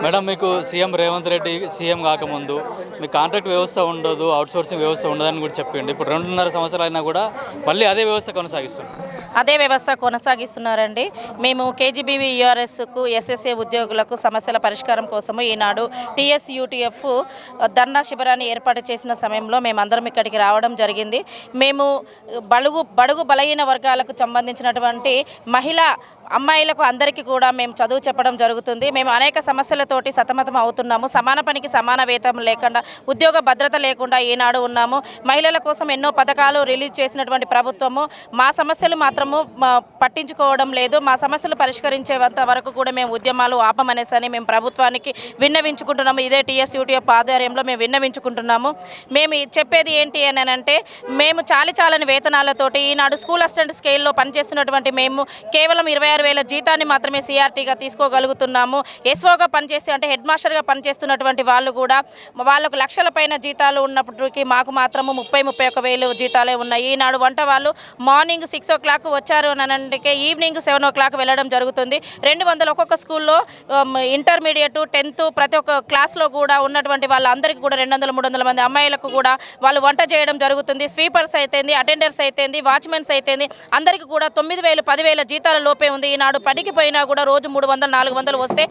Madam, మీకు CM Revanth Reddy CM కాకముందు మీ contract వ్యవస్థ ఉండదు, అవుట్సోర్సింగ్ వ్యవస్థ ఉండదని కూడా చెప్పిండి. ఇప్పుడు 2.5 సంవత్సరాలు అయినా కూడా మళ్ళీ అదే వ్యవస్థ కొనసాగిస్తుంది. అదే వ్యవస్థ కొనసాగిస్తున్నారండి. మేము కేజీబీవీ యూఆర్ఎస్కు ఎస్ఎస్ఏ ఉద్యోగులకు సమస్యల పరిష్కారం కోసము ఈనాడు టీఎస్యూటీఎఫ్ ధర్నా శిబిరాన్ని ఏర్పాటు చేసిన సమయంలో మేమందరం ఇక్కడికి రావడం జరిగింది. మేము బడుగు బలహీన వర్గాలకు సంబంధించినటువంటి మహిళా అమ్మాయిలకు అందరికీ కూడా మేము చదువు చెప్పడం జరుగుతుంది. మేము అనేక సమస్యలతోటి సతమతం అవుతున్నాము. సమాన పనికి సమాన వేతనం లేకుండా, ఉద్యోగ భద్రత లేకుండా ఈనాడు ఉన్నాము. మహిళల కోసం ఎన్నో పథకాలు రిలీజ్ చేసినటువంటి ప్రభుత్వము మా సమస్యలు మాత్రము పట్టించుకోవడం లేదు. మా సమస్యలు పరిష్కరించేంత వరకు కూడా మేము ఉద్యమాలు ఆపమనేసని మేము ప్రభుత్వానికి విన్నవించుకుంటున్నాము. ఇదే టీఎస్యూటీఎఫ్ ఆధ్వర్యంలో మేము విన్నవించుకుంటున్నాము. మేము చెప్పేది ఏంటి అని అంటే, మేము చాలని వేతనాలతోటి ఈనాడు స్కూల్ అసిస్టెంట్ స్కేల్లో పనిచేస్తున్నటువంటి మేము కేవలం 26,000 జీతాన్ని మాత్రమే సిఆర్టీగా తీసుకోగలుగుతున్నాము. ఎస్ఓగా పనిచేస్తే అంటే హెడ్ మాస్టర్గా పనిచేస్తున్నటువంటి వాళ్ళు కూడా వాళ్ళకు లక్షల పైన జీతాలు ఉన్నప్పటికీ మాకు మాత్రము 30-31,000 జీతాలే ఉన్నాయి. ఈనాడు వంట వాళ్ళు మార్నింగ్ 6 o'clock వచ్చారు అంటే ఈవినింగ్ 7 o'clock వెళ్ళడం జరుగుతుంది. 200 ఒక్కొక్క స్కూల్లో ఇంటర్మీడియట్ 10th ప్రతి ఒక్క క్లాస్లో కూడా ఉన్నటువంటి వాళ్ళందరికీ కూడా 200-300 మంది అమ్మాయిలకు కూడా వాళ్ళు వంట చేయడం జరుగుతుంది. స్వీపర్స్ అయితేంది, అటెండర్స్ అయితేంది, వాచ్మెన్స్ అయితేంది అందరికీ కూడా 9,000 10,000 జీతాల లోపే ఉంది. ఈనాడు పనికి పోయినా కూడా రోజు 300-400 వస్తే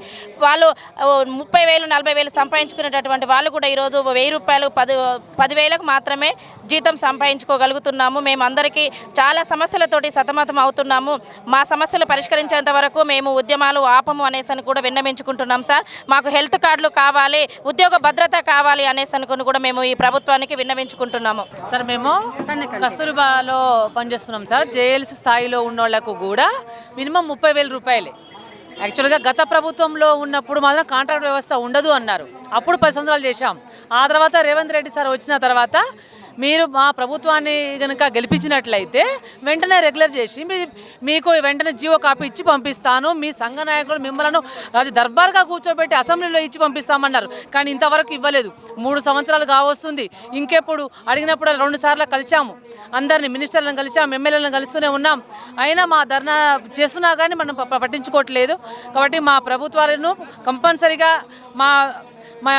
వాళ్ళు 30,000-40,000 సంపాదించుకునేటటువంటి వాళ్ళు కూడా ఈరోజు 1,000 రూపాయలు 10,000కు మాత్రమే జీతం సంపాదించుకోగలుగుతున్నాము. మేము అందరికీ చాలా సమస్యలతోటి సతమతం అవుతున్నాము. మా సమస్యలు పరిష్కరించేంత వరకు మేము ఉద్యమాలు ఆపము అనేసని కూడా విన్నవించుకుంటున్నాం సార్. మాకు హెల్త్ కార్డులు కావాలి, ఉద్యోగ భద్రత కావాలి అనేసని కూడా మేము ఈ ప్రభుత్వానికి విన్నవించుకుంటున్నాము. సార్ మేము కస్తూర్బాలో పనిచేస్తున్నాం సార్. జేఎల్సీ స్థాయిలో ఉన్న వాళ్ళకు కూడా మినిమం 30,000 రూపాయలే. యాక్చువల్గా గత ప్రభుత్వంలో ఉన్నప్పుడు మాత్రం కాంట్రాక్ట్ వ్యవస్థ ఉండదు అన్నారు. అప్పుడు 10 సంవత్సరాలు చేశాం. ఆ తర్వాత రేవంత్ రెడ్డి సార్ వచ్చిన తర్వాత మీరు మా ప్రభుత్వాన్ని కనుక గెలిపించినట్లయితే వెంటనే రెగ్యులర్ చేసి మీకు వెంటనే జీవో కాపీ ఇచ్చి పంపిస్తాను, మీ సంఘ నాయకులు మిమ్మల్ని రాజు దర్బార్గా కూర్చోబెట్టి అసెంబ్లీలో ఇచ్చి పంపిస్తామన్నారు. కానీ ఇంతవరకు ఇవ్వలేదు. 3 సంవత్సరాలు కావస్తుంది. ఇంకెప్పుడు అడిగినప్పుడు 2 సార్లు కలిసాము. అందరినీ మినిస్టర్లను కలిసాం, ఎమ్మెల్యేలను కలుస్తూనే ఉన్నాం. అయినా మా ధర్నా చేస్తున్నా కానీ మనం పట్టించుకోవట్లేదు. కాబట్టి మా ప్రభుత్వాలను కంపల్సరిగా మా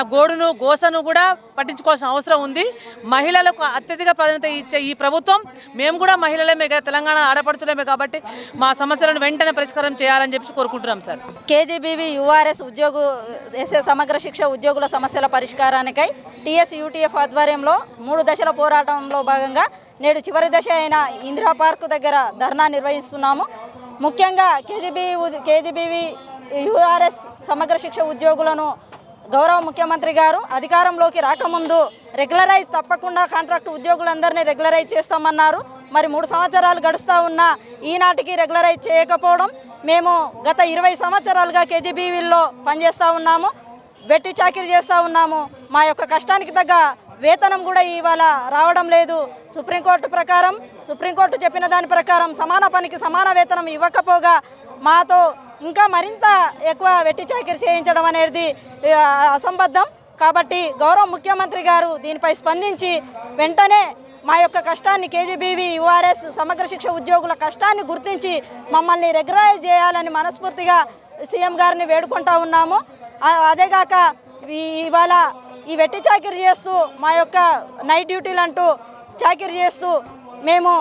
గోసను కూడా పట్టించుకోవాల్సిన అవసరం ఉంది. మహిళలకు అత్యధిక ప్రాధాన్యత ఇచ్చే ఈ ప్రభుత్వం మేము కూడా మహిళలమే, తెలంగాణ ఆడపడుచులేమే కాబట్టి మా సమస్యలను వెంటనే పరిష్కారం చేయాలని చెప్పి కోరుకుంటున్నాం సార్. కేజీబీవీ యూఆర్ఎస్ సమగ్ర శిక్ష ఉద్యోగుల సమస్యల పరిష్కారానికై టీఎస్యూటీఎఫ్ ఆధ్వర్యంలో 3 దశల పోరాటంలో భాగంగా నేడు చివరి దశ అయిన ఇందిరా పార్క్ దగ్గర ధర్నా నిర్వహిస్తున్నాము. ముఖ్యంగా కేజీబీవీ యూఆర్ఎస్ సమగ్ర శిక్ష ఉద్యోగులను గౌరవ ముఖ్యమంత్రి గారు అధికారంలోకి రాకముందు తప్పకుండా కాంట్రాక్ట్ ఉద్యోగులందరినీ రెగ్యులరైజ్ చేస్తామన్నారు. మరి 3 సంవత్సరాలు గడుస్తూ ఉన్నా ఈనాటికి రెగ్యులరైజ్ చేయకపోవడం, మేము గత 20 సంవత్సరాలుగా కేజీబీవీల్లో పనిచేస్తూ ఉన్నాము, వెట్టి చాకిరీ చేస్తూ ఉన్నాము. మా యొక్క కష్టానికి తగ్గ వేతనం కూడా ఇవాళ రావడం లేదు. సుప్రీంకోర్టు చెప్పిన దాని ప్రకారం సమాన పనికి సమాన వేతనం ఇవ్వకపోగా మాతో ఇంకా మరింత ఎక్కువ వెట్టి చాకిరీ చేయించడం అనేది అసంబద్ధం. కాబట్టి గౌరవ ముఖ్యమంత్రి గారు దీనిపై స్పందించి వెంటనే మా యొక్క కష్టాన్ని, కేజీబీవీ యూఆర్ఎస్ సమగ్ర శిక్ష ఉద్యోగుల కష్టాన్ని గుర్తించి మమ్మల్ని రెగ్యులరైజ్ చేయాలని మనస్ఫూర్తిగా సీఎం గారిని వేడుకుంటా ఉన్నాము. అదేగాక ఇవాళ ఈ వెట్టి చాకిరీ చేస్తూ మా యొక్క నైట్ డ్యూటీలు అంటూ చాకిరీ చేస్తూ మేము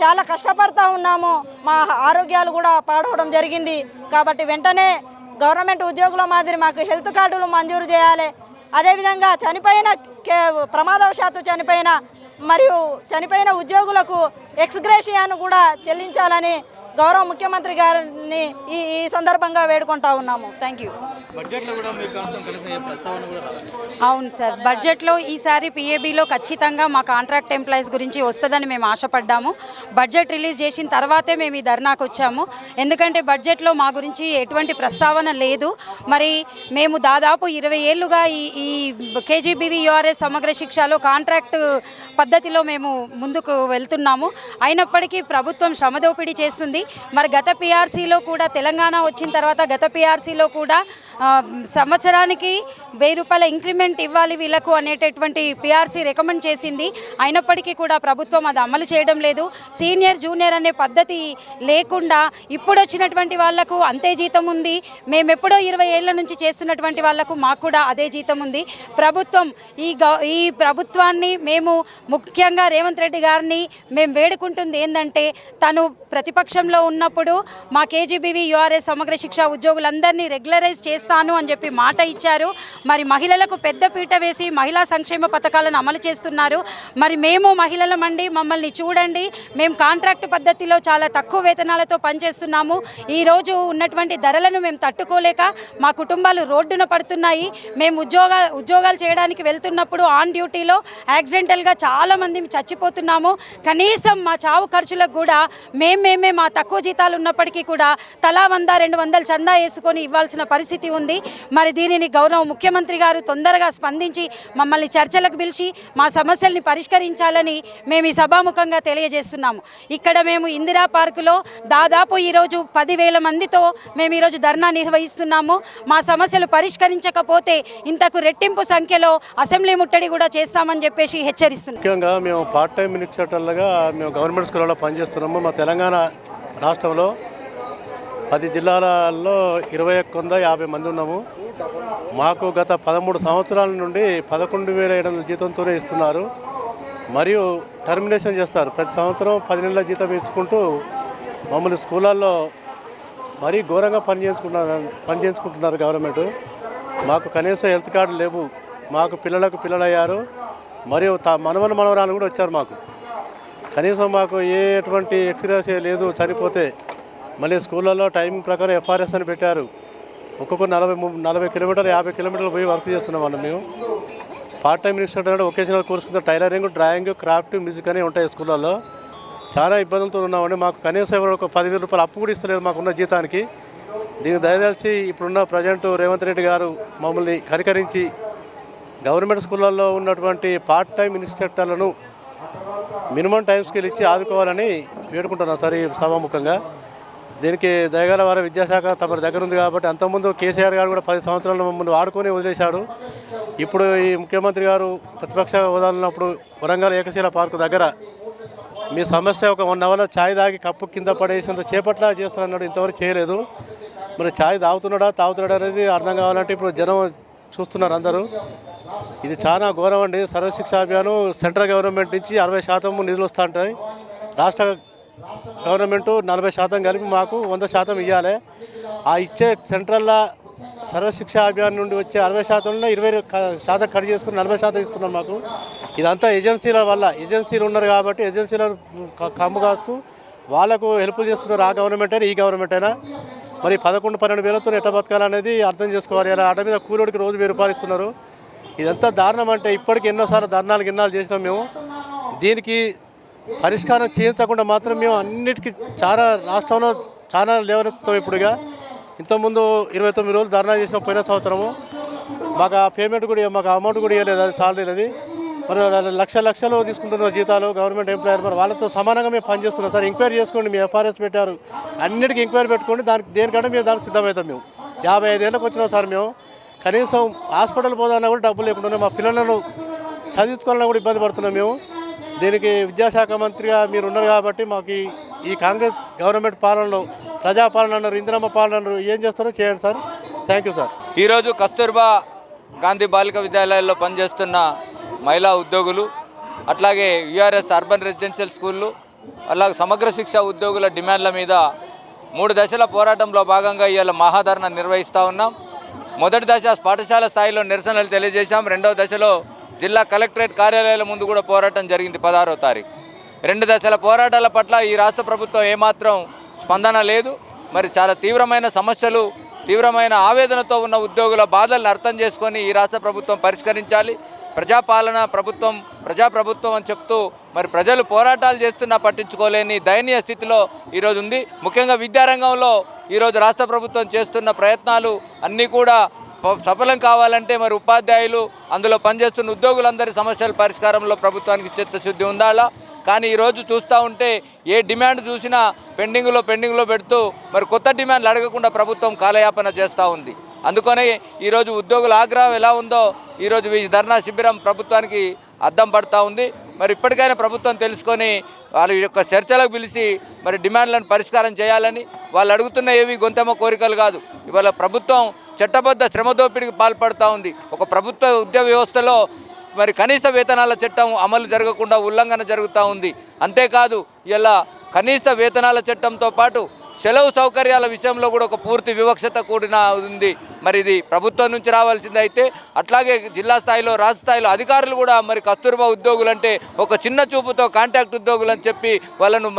చాలా కష్టపడతా ఉన్నాము. మా ఆరోగ్యాలు కూడా పాడవడం జరిగింది. కాబట్టి వెంటనే గవర్నమెంట్ ఉద్యోగుల మాదిరి మాకు హెల్త్ కార్డులు మంజూరు చేయాలి. అదేవిధంగా ప్రమాదవశాత్తు చనిపోయిన ఉద్యోగులకు ఎక్స్గ్రేషియాను కూడా చెల్లించాలని గౌరవ ముఖ్యమంత్రి గారిని ఈ సందర్భంగా వేడుకుంటా ఉన్నాము. Thank you. అవును సార్, బడ్జెట్లో ఈసారి పిఏబిలో ఖచ్చితంగా మా కాంట్రాక్ట్ ఎంప్లాయీస్ గురించి వస్తుందని మేము ఆశపడ్డాము. బడ్జెట్ రిలీజ్ చేసిన తర్వాతే మేము ఈ ధర్నాకు వచ్చాము. ఎందుకంటే బడ్జెట్లో మా గురించి ఎటువంటి ప్రస్తావన లేదు. మరి మేము దాదాపు 20 ఏళ్ళుగా ఈ కేజీబీవీ యూఆర్ఎస్ సమగ్ర శిక్షలో కాంట్రాక్ట్ పద్ధతిలో మేము ముందుకు వెళ్తున్నాము. అయినప్పటికీ ప్రభుత్వం శ్రమదోపిడీ చేస్తుంది. మరి గత పిఆర్సీలో కూడా తెలంగాణ వచ్చిన తర్వాత గత పిఆర్సీలో కూడా సంవత్సరానికి 1000 రూపాయల ఇంక్రిమెంట్ ఇవ్వాలి వీళ్ళకు అనేటటువంటి పిఆర్సీ రికమెండ్ చేసింది. అయినప్పటికీ కూడా ప్రభుత్వం అది అమలు చేయడం లేదు. సీనియర్ జూనియర్ అనే పద్ధతి లేకుండా ఇప్పుడు వచ్చినటువంటి వాళ్లకు అంతే జీతం ఉంది. మేము ఎప్పుడో 20 ఏళ్ల నుంచి చేస్తున్నటువంటి వాళ్లకు మాకు కూడా అదే జీతం ఉంది. ప్రభుత్వం ఈ ప్రభుత్వాన్ని మేము ముఖ్యంగా రేవంత్ రెడ్డి గారిని మేము వేడుకుంటుంది ఏంటంటే, తను ప్రతిపక్షంలో ఉన్నప్పుడు మా కేజీబీవీ యూఆర్ఎస్ సమగ్ర శిక్ష ఉద్యోగులందరినీ రెగ్యులరైజ్ చేస్తాను అని చెప్పి మాట ఇచ్చారు. మరి మహిళలకు పెద్ద పీట వేసి మహిళా సంక్షేమ పథకాలను అమలు చేస్తున్నారు. మరి మేము మహిళలమండి, మమ్మల్ని చూడండి, మేము కాంట్రాక్ట్ పద్ధతిలో చాలా తక్కువ వేతనాలతో పనిచేస్తున్నాము. ఈరోజు ఉన్నటువంటి ధరలను మేము తట్టుకోలేక మా కుటుంబాలు రోడ్డున పడుతున్నాయి. మేము ఉద్యోగాలు చేయడానికి వెళ్తున్నప్పుడు ఆన్ డ్యూటీలో యాక్సిడెంటల్గా చాలామంది చచ్చిపోతున్నాము. కనీసం మా చావు ఖర్చులకు కూడా మేమే మా తక్కువ జీతాలు ఉన్నప్పటికీ కూడా తలా 100-200 చందా వేసుకొని ఇవ్వాల్సిన పరిస్థితి ఉంది. మరి దీనిని గౌరవ ముఖ్యమంత్రి గారు తొందరగా స్పందించి మమ్మల్ని చర్చలకు పిలిచి మా సమస్యల్ని పరిష్కరించాలని మేము ఈ సభాముఖంగా తెలియజేస్తున్నాము. ఇక్కడ మేము ఇందిరా పార్కులో దాదాపు ఈరోజు 10,000 మందితో మేము ఈరోజు ధర్నా నిర్వహిస్తున్నాము. మా సమస్యలు పరిష్కరించకపోతే ఇంతకు రెట్టింపు సంఖ్యలో అసెంబ్లీ ముట్టడి కూడా చేస్తామని చెప్పేసి హెచ్చరిస్తున్నాం. ముఖ్యంగా మేము పార్ట్ టైం ఇన్స్టిట్యూటర్లుగా మేము గవర్నమెంట్ స్కూళ్ళలో పనిచేస్తున్నాము. మా తెలంగాణ రాష్ట్రంలో 10 జిల్లాలలో 2150 మంది ఉన్నాము. మాకు గత 13 సంవత్సరాల నుండి 11,700 జీతంతోనే ఇస్తున్నారు. మరియు టర్మినేషన్ చేస్తారు. ప్రతి సంవత్సరం 10 నెలల జీతం ఇచ్చుకుంటూ మమ్మల్ని స్కూళ్ళల్లో మరీ ఘోరంగా పనిచేసుకుంటున్నారు గవర్నమెంట్. మాకు కనీసం హెల్త్ కార్డులు లేవు. మాకు పిల్లలయ్యారు. మరియు మనవరాలు కూడా వచ్చారు. మాకు కనీసం మాకు ఎటువంటి ఎక్స్పీరియన్స్ లేదు. చనిపోతే మళ్ళీ స్కూళ్ళల్లో టైమింగ్ ప్రకారం ఎఫ్ఆర్ఎస్ అని పెట్టారు. ఒక్కొక్క 40 కిలోమీటర్లు 50 కిలోమీటర్లు పోయి వర్క్ చేస్తున్నాం అన్న. మేము పార్ట్ టైం ఇన్స్టిట్యూట్ అంటే ఒకేషనల్ కోర్స్ కింద టైలరింగ్, డ్రాయింగ్, క్రాఫ్ట్, మ్యూజిక్ అని ఉంటాయి స్కూళ్ళల్లో. చాలా ఇబ్బందులతో ఉన్నామండి. మాకు కనీసం ఒక 10,000 రూపాయలు అప్పు కూడా ఇస్తలేదు మాకున్న జీతానికి. దీన్ని దయచేసి ఇప్పుడున్న ప్రజెంట్ రేవంత్ రెడ్డి గారు మమ్మల్ని కనికరించి గవర్నమెంట్ స్కూళ్ళల్లో ఉన్నటువంటి పార్ట్ టైం ఇన్స్ట్రక్టర్లను మినిమం టైం స్కేల్ ఇచ్చి ఆదుకోవాలని వేడుకుంటున్నాం సార్ ఈ సభాముఖంగా. దీనికి దయగల వారి విద్యాశాఖ తమ దగ్గర ఉంది కాబట్టి, అంతకుముందు కేసీఆర్ గారు కూడా 10 సంవత్సరాలు మమ్మల్ని వాడుకొని వదిలేశాడు. ఇప్పుడు ఈ ముఖ్యమంత్రి గారు ప్రతిపక్ష హోదా ఉన్నప్పుడు వరంగల్ ఏకశిల పార్కు దగ్గర మీ సమస్య ఒక 1 అవర్లో ఛాయ్ తాగి కప్పు కింద పడేసినంత చేపట్లా చేస్తున్నాడు. ఇంతవరకు చేయలేదు. మరి ఛాయ్ తాగుతున్నాడా అనేది అర్థం కావాలంటే ఇప్పుడు జనం చూస్తున్నారు అందరూ. ఇది చాలా ఘోరం అండి. సర్వశిక్ష అభియాన్ సెంట్రల్ గవర్నమెంట్ నుంచి 60% నిధులు వస్తూ ఉంటాయి. రాష్ట్ర గవర్నమెంటు 40% కలిపి మాకు 100% ఇవ్వాలి. ఆ ఇచ్చే సెంట్రల్లో సర్వశిక్ష అభియాన్ నుండి వచ్చే 60%లో 20% కట్ చేసుకుని 40% ఇస్తున్నారు మాకు. ఇదంతా ఏజెన్సీల వల్ల. ఏజెన్సీలు ఉన్నారు కాబట్టి ఏజెన్సీలను కమ్ము కాస్తూ వాళ్ళకు హెల్ప్ చేస్తున్నారు. ఆ గవర్నమెంట్ అయినా ఈ గవర్నమెంట్ అయినా మరి 11-12 వేలతో ఎట్లా బతకాలనేది అర్థం చేసుకోవాలి. ఇలా ఆట మీద కూలోడికి రోజు 1000 రూపాయలు ఇస్తున్నారు. ఇదంతా దారుణం. అంటే ఇప్పటికి ఎన్నోసార్లు ధర్నాలు చేసినాం మేము. దీనికి పరిష్కారం చేయించకుండా మాత్రం మేము అన్నిటికీ చాలా రాష్ట్రంలో చాలా లేవనెత్తాం. ఇప్పుడుగా ఇంతకుముందు 29 రోజులు ధర్నా చేసినాం పోయిన సంవత్సరము. మాకు ఆ పేమెంట్ కూడా మాకు అమౌంట్ కూడా ఇవ్వలేదు. అది సాలరీ అది మరి లక్షలు తీసుకుంటున్న జీతాలు గవర్నమెంట్ ఎంప్లాయర్. మరి వాళ్ళతో సమానంగా మేము పనిచేస్తున్నాం సార్. ఎంక్వైరీ చేసుకోండి. మీ ఎఫ్ఆర్ఎస్ పెట్టారు, అన్నిటికీ ఎంక్వైరీ పెట్టుకోండి. దేనికంటే మేము దానికి సిద్ధమవుతాం. మేము 55 ఏళ్ళకి వచ్చినాం సార్. మేము కనీసం హాస్పిటల్ పోదాన్నా కూడా డబ్బులు లేకుండా మా పిల్లలను చదివించుకోవాలన్నా కూడా ఇబ్బంది పడుతున్నాం మేము. దీనికి విద్యాశాఖ మంత్రిగా మీరు ఉన్నారు కాబట్టి మాకు ఈ కాంగ్రెస్ గవర్నమెంట్ పాలనలో ప్రజాపాలన అన్నారు, ఇందిరమ్మ పాలన అన్నారు, ఏం చేస్తారో చేయండి సార్. Thank you sir. ఈరోజు కస్తూర్బా గాంధీ బాలిక విద్యాలయాల్లో పనిచేస్తున్న మహిళా ఉద్యోగులు, అట్లాగే యూఆర్ఎస్ అర్బన్ రెసిడెన్షియల్ స్కూళ్ళు, అలాగే సమగ్ర శిక్ష ఉద్యోగుల డిమాండ్ల మీద 3 దశల పోరాటంలో భాగంగా ఇవాళ మహాధరణ నిర్వహిస్తూ ఉన్నాం. మొదటి దశ పాఠశాల స్థాయిలో నిరసనలు తెలియజేశాం. 2వ దశలో జిల్లా కలెక్టరేట్ కార్యాలయాల ముందు కూడా పోరాటం జరిగింది 16వ తారీఖు. 2 దశల పోరాటాల పట్ల ఈ రాష్ట్ర ప్రభుత్వం ఏమాత్రం స్పందన లేదు. మరి చాలా తీవ్రమైన సమస్యలు, తీవ్రమైన ఆవేదనతో ఉన్న ఉద్యోగుల బాధలను అర్థం చేసుకొని ఈ రాష్ట్ర ప్రభుత్వం పరిష్కరించాలి. ప్రజాపాలన ప్రభుత్వం, ప్రజాప్రభుత్వం అని చెప్తూ మరి ప్రజలు పోరాటాలు చేస్తున్నా పట్టించుకోలేని దయనీయ స్థితిలో ఈరోజు ఉంది. ముఖ్యంగా విద్యారంగంలో ఈరోజు రాష్ట్ర ప్రభుత్వం చేస్తున్న ప్రయత్నాలు అన్నీ కూడా సఫలం కావాలంటే మరి ఉపాధ్యాయులు, అందులో పనిచేస్తున్న ఉద్యోగులందరి సమస్యల పరిష్కారంలో ప్రభుత్వానికి చిత్తశుద్ధి ఉండాలా. కానీ ఈరోజు చూస్తూ ఉంటే ఏ డిమాండ్ చూసినా పెండింగ్లో పెడుతూ మరి కొత్త డిమాండ్లు అడగకుండా ప్రభుత్వం కాలయాపన చేస్తూ ఉంది. అందుకనే ఈరోజు ఉద్యోగుల ఆగ్రహం ఎలా ఉందో ఈరోజు ఈ ధర్నా శిబిరం ప్రభుత్వానికి అద్దం పడుతూ ఉంది. మరి ఇప్పటికైనా ప్రభుత్వం తెలుసుకొని వాళ్ళ యొక్క చర్చలకు పిలిచి మరి డిమాండ్లను పరిష్కారం చేయాలని, వాళ్ళు అడుగుతున్న ఏవి గొంతెమ్మ కోరికలు కాదు. ఇవాళ ప్రభుత్వం చట్టబద్ధ శ్రమ దోపిడీకి పాల్పడుతూ ఉంది. ఒక ప్రభుత్వ ఉద్యోగ వ్యవస్థలో మరి కనీస వేతనాల చట్టం అమలు జరగకుండా ఉల్లంఘన జరుగుతూ ఉంది. అంతేకాదు ఇలా కనీస వేతనాల చట్టంతో పాటు సెలవు సౌకర్యాల విషయంలో కూడా ఒక పూర్తి వివక్షత కూడిన ఉంది. మరి ఇది ప్రభుత్వం నుంచి రావాల్సింది. అయితే అట్లాగే జిల్లా స్థాయిలో రాష్ట్ర స్థాయిలో అధికారులు కూడా మరి కస్తూర్బా ఉద్యోగులు అంటే ఒక చిన్న చూపుతో కాంట్రాక్ట్ ఉద్యోగులు అని చెప్పి వాళ్ళను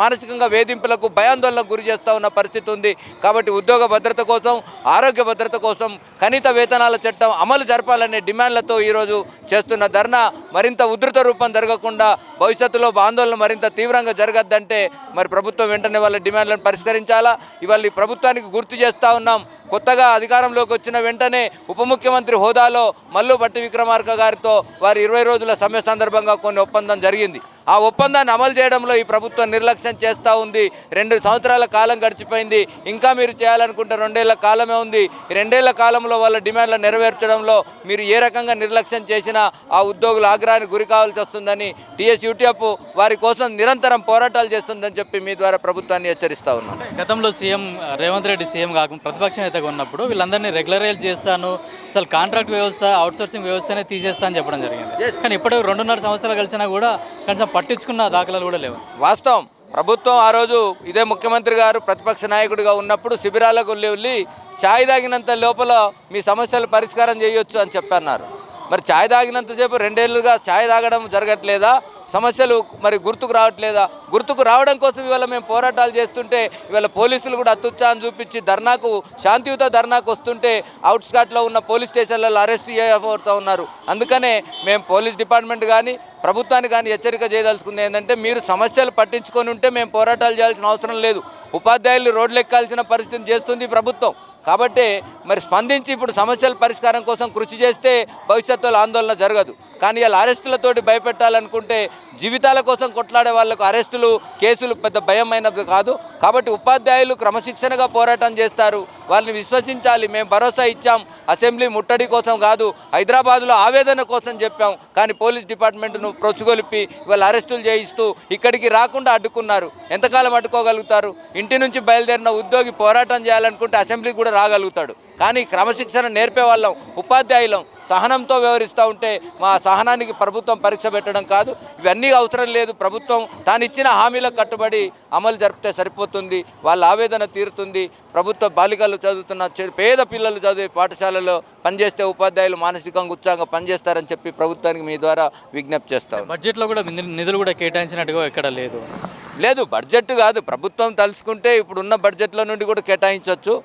మానసికంగా వేధింపులకు భయాందోళనకు గురి చేస్తూ ఉన్న పరిస్థితి ఉంది. కాబట్టి ఉద్యోగ భద్రత కోసం, ఆరోగ్య భద్రత కోసం కనీస వేతనాల చట్టం అమలు జరపాలనే డిమాండ్లతో ఈరోజు చేస్తున్న ధర్నా మరింత ఉధృత రూపం జరగకుండా భవిష్యత్తులో ఆందోళన మరింత తీవ్రంగా జరగద్దంటే మరి ప్రభుత్వం వెంటనే వాళ్ళ డిమాండ్లను పరిష్కరించాలా. ఇవాళ ఈ ప్రభుత్వానికి గుర్తు చేస్తూ ఉన్నాం. కొత్తగా అధికారంలోకి వచ్చిన వెంటనే ఉప ముఖ్యమంత్రి హోదాలో మల్లు భట్టి విక్రమార్క గారితో వారి 20 రోజుల సమ్మె సందర్భంగా కొన్ని ఒప్పందం జరిగింది. ఆ ఒప్పందాన్ని అమలు చేయడంలో ఈ ప్రభుత్వం నిర్లక్ష్యం చేస్తూ ఉంది. 2 సంవత్సరాల కాలం గడిచిపోయింది. ఇంకా మీరు చేయాలనుకుంటే 2 ఏళ్ల కాలమే ఉంది. ఈ 2 ఏళ్ల కాలంలో వాళ్ళ డిమాండ్లు నెరవేర్చడంలో మీరు ఏ రకంగా నిర్లక్ష్యం చేసినా ఆ ఉద్యోగుల ఆగ్రహానికి గురి కావాల్సి వస్తుందని TSUTF వారి కోసం నిరంతరం పోరాటాలు చేస్తుందని చెప్పి మీ ద్వారా ప్రభుత్వాన్ని హెచ్చరిస్తూ ఉన్నాం. గతంలో సీఎం రేవంత్ రెడ్డి సీఎం కాకుండా ప్రతిపక్ష నేతగా ఉన్నప్పుడు వీళ్ళందరినీ రెగ్యులరైజ్ చేస్తాను, అసలు కాంట్రాక్ట్ వ్యవస్థ, అవుట్సోర్సింగ్ వ్యవస్థనే తీసేస్తా అని చెప్పడం జరిగింది. కానీ ఇప్పటికి 2.5 సంవత్సరాలు కలిసినా కూడా కనీసం పట్టించుకున్న దాఖలాలు కూడా లేవు. వాస్తవం. ప్రభుత్వం ఆ రోజు ఇదే ముఖ్యమంత్రి గారు ప్రతిపక్ష నాయకుడిగా ఉన్నప్పుడు శిబిరాలకు వెళ్ళి ఛాయ్ తాగినంత లోపల మీ సమస్యలు పరిష్కారం చేయొచ్చు అని చెప్పన్నారు. మరి ఛాయ్ తాగినంతసేపు 2 ఏళ్ళుగా ఛాయ్ తాగడం జరగట్లేదా? సమస్యలు మరి గుర్తుకు రావట్లేదా? గుర్తుకు రావడం కోసం ఇవాళ మేము పోరాటాలు చేస్తుంటే ఇవాళ పోలీసులు కూడా అత్యుత్సాహం చూపించి ధర్నాకు, శాంతియుత ధర్నాకు వస్తుంటే అవుట్స్కట్లో ఉన్న పోలీస్ స్టేషన్లలో అరెస్ట్ చేయబోతూ ఉన్నారు. అందుకనే మేము పోలీస్ డిపార్ట్మెంట్ కానీ ప్రభుత్వాన్ని కానీ హెచ్చరిక చేయదలుచుకుంది ఏంటంటే, మీరు సమస్యలు పట్టించుకొని ఉంటే మేము పోరాటాలు చేయాల్సిన అవసరం లేదు. ఉపాధ్యాయులు రోడ్లు ఎక్కాల్సిన పరిస్థితిని చేస్తుంది ప్రభుత్వం. కాబట్టి మరి స్పందించి ఇప్పుడు సమస్యల పరిష్కారం కోసం కృషి చేస్తే భవిష్యత్తులో ఆందోళన జరగదు. కానీ ఇలా అరెస్టులతోటి భయపెట్టాలనుకుంటే జీవితాల కోసం కొట్లాడే వాళ్లకు అరెస్టులు, కేసులు పెద్ద భయమైనది కాదు. కాబట్టి ఉపాధ్యాయులు క్రమశిక్షణగా పోరాటం చేస్తారు. వాళ్ళని విశ్వసించాలి. మేము భరోసా ఇచ్చాం, అసెంబ్లీ ముట్టడి కోసం కాదు, హైదరాబాద్లో ఆవేదన కోసం చెప్పాం. కానీ పోలీస్ డిపార్ట్మెంట్ను ప్రొచ్చుగొలిపి ఇవాళ అరెస్టులు చేయిస్తూ ఇక్కడికి రాకుండా అడ్డుకున్నారు. ఎంతకాలం అడ్డుకోగలుగుతారు? ఇంటి నుంచి బయలుదేరిన ఉద్యోగి పోరాటం చేయాలనుకుంటే అసెంబ్లీకి కూడా రాగలుగుతాడు. కానీ క్రమశిక్షణ నేర్పే వాళ్ళం, ఉపాధ్యాయులం సహనంతో వ్యవహరిస్తూ ఉంటే మా సహనానికి ప్రభుత్వం పరీక్ష పెట్టడం కాదు. ఇవన్నీ అవసరం లేదు. ప్రభుత్వం తాను ఇచ్చిన హామీలకు కట్టుబడి అమలు జరిపితే సరిపోతుంది. వాళ్ళ ఆవేదన తీరుతుంది. ప్రభుత్వ బాలికలు చదువుతున్న పేద పిల్లలు చదివే పాఠశాలలో పనిచేస్తే ఉపాధ్యాయులు మానసికంగా ఉత్సాహంగా పనిచేస్తారని చెప్పి ప్రభుత్వానికి మీ ద్వారా విజ్ఞప్తి చేస్తాం. బడ్జెట్లో కూడా నిధులు కూడా కేటాయించినట్టుగా ఎక్కడ లేదు. బడ్జెట్ కాదు, ప్రభుత్వం తలుచుకుంటే ఇప్పుడున్న బడ్జెట్లో నుండి కూడా కేటాయించవచ్చు.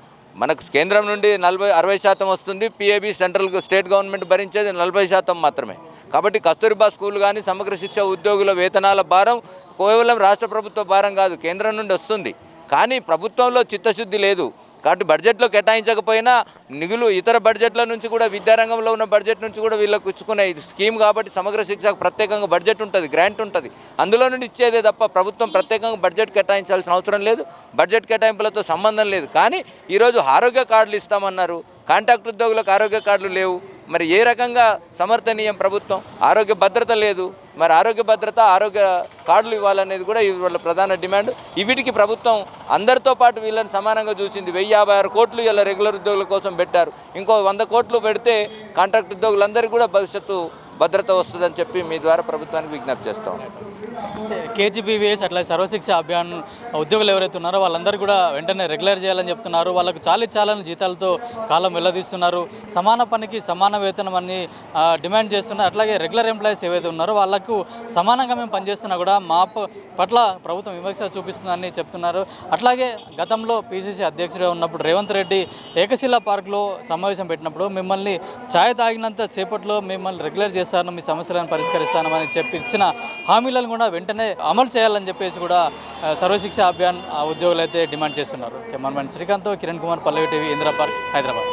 మనకు కేంద్రం నుండి 60% వస్తుంది. PAB సెంట్రల్ స్టేట్ గవర్నమెంట్ భరించేది 40% మాత్రమే. కాబట్టి కస్తూర్బా స్కూల్ కానీ సమగ్ర శిక్ష ఉద్యోగుల వేతనాల భారం కేవలం రాష్ట్ర ప్రభుత్వ భారం కాదు, కేంద్రం నుండి వస్తుంది. కానీ ప్రభుత్వంలో చిత్తశుద్ధి లేదు. కాబట్టి బడ్జెట్లో కేటాయించకపోయినా మిగులు ఇతర బడ్జెట్ల నుంచి కూడా, విద్యారంగంలో ఉన్న బడ్జెట్ నుంచి కూడా వీళ్ళకు ఇచ్చుకునే ఇది స్కీమ్ కాబట్టి సమగ్ర శిక్షకు ప్రత్యేకంగా బడ్జెట్ ఉంటుంది, గ్రాంట్ ఉంటుంది. అందులో నుండి ఇచ్చేదే తప్ప ప్రభుత్వం ప్రత్యేకంగా బడ్జెట్ కేటాయించాల్సిన అవసరం లేదు. బడ్జెట్ కేటాయింపులతో సంబంధం లేదు. కానీ ఈరోజు ఆరోగ్య కార్డులు ఇస్తామన్నారు, కాంట్రాక్ట్ ఉద్యోగులకు ఆరోగ్య కార్డులు లేవు. మరి ఏ రకంగా సమర్థనీయం ప్రభుత్వం? ఆరోగ్య భద్రత లేదు. మరి ఆరోగ్య భద్రత, ఆరోగ్య కార్డులు ఇవ్వాలనేది కూడా వాళ్ళ ప్రధాన డిమాండ్. వీటికి ప్రభుత్వం అందరితో పాటు వీళ్ళని సమానంగా చూసింది. 1056 కోట్లు ఇలా రెగ్యులర్ ఉద్యోగుల కోసం పెట్టారు. ఇంకో 100 కోట్లు పెడితే కాంట్రాక్ట్ ఉద్యోగులందరికీ కూడా భవిష్యత్తు భద్రత వస్తుందని చెప్పి మీ ద్వారా ప్రభుత్వానికి విజ్ఞప్తి చేస్తాం. KGBVS అట్లా సర్వశిక్ష అభియాన్ ఉద్యోగులు ఎవరైతే ఉన్నారో వాళ్ళందరూ కూడా వెంటనే రెగ్యులర్ చేయాలని చెప్తున్నారు. వాళ్ళకు చాలని జీతాలతో కాలం వెళ్ళదీస్తున్నారు. సమాన పనికి సమాన వేతనం అని డిమాండ్ చేస్తున్నారు. అట్లాగే రెగ్యులర్ ఎంప్లాయీస్ ఏవైతే ఉన్నారో వాళ్ళకు సమానంగా మేము పనిచేస్తున్నా కూడా మా పట్ల ప్రభుత్వం విమర్శ చూపిస్తుందని చెప్తున్నారు. అట్లాగే గతంలో PCC అధ్యక్షుడిగా ఉన్నప్పుడు రేవంత్ రెడ్డి ఏకశిలా పార్క్లో సమావేశం పెట్టినప్పుడు మిమ్మల్ని ఛాయ్ తాగినంత సేపట్లో మిమ్మల్ని రెగ్యులర్ చేస్తాను, మీ సమస్యలను పరిష్కరిస్తానని చెప్పి ఇచ్చిన హామీలను కూడా వెంటనే అమలు చేయాలని చెప్పేసి కూడా సర్వశిక్ష అభియాన్ ఉద్యోగులు అయితే డిమాండ్ చేస్తున్నారు. కెమెరామెన్ శ్రీకాంత్, కిరణ్ కుమార్, పల్లవి టీవీ, ఇందిరా పార్క్, హైదరాబాద్.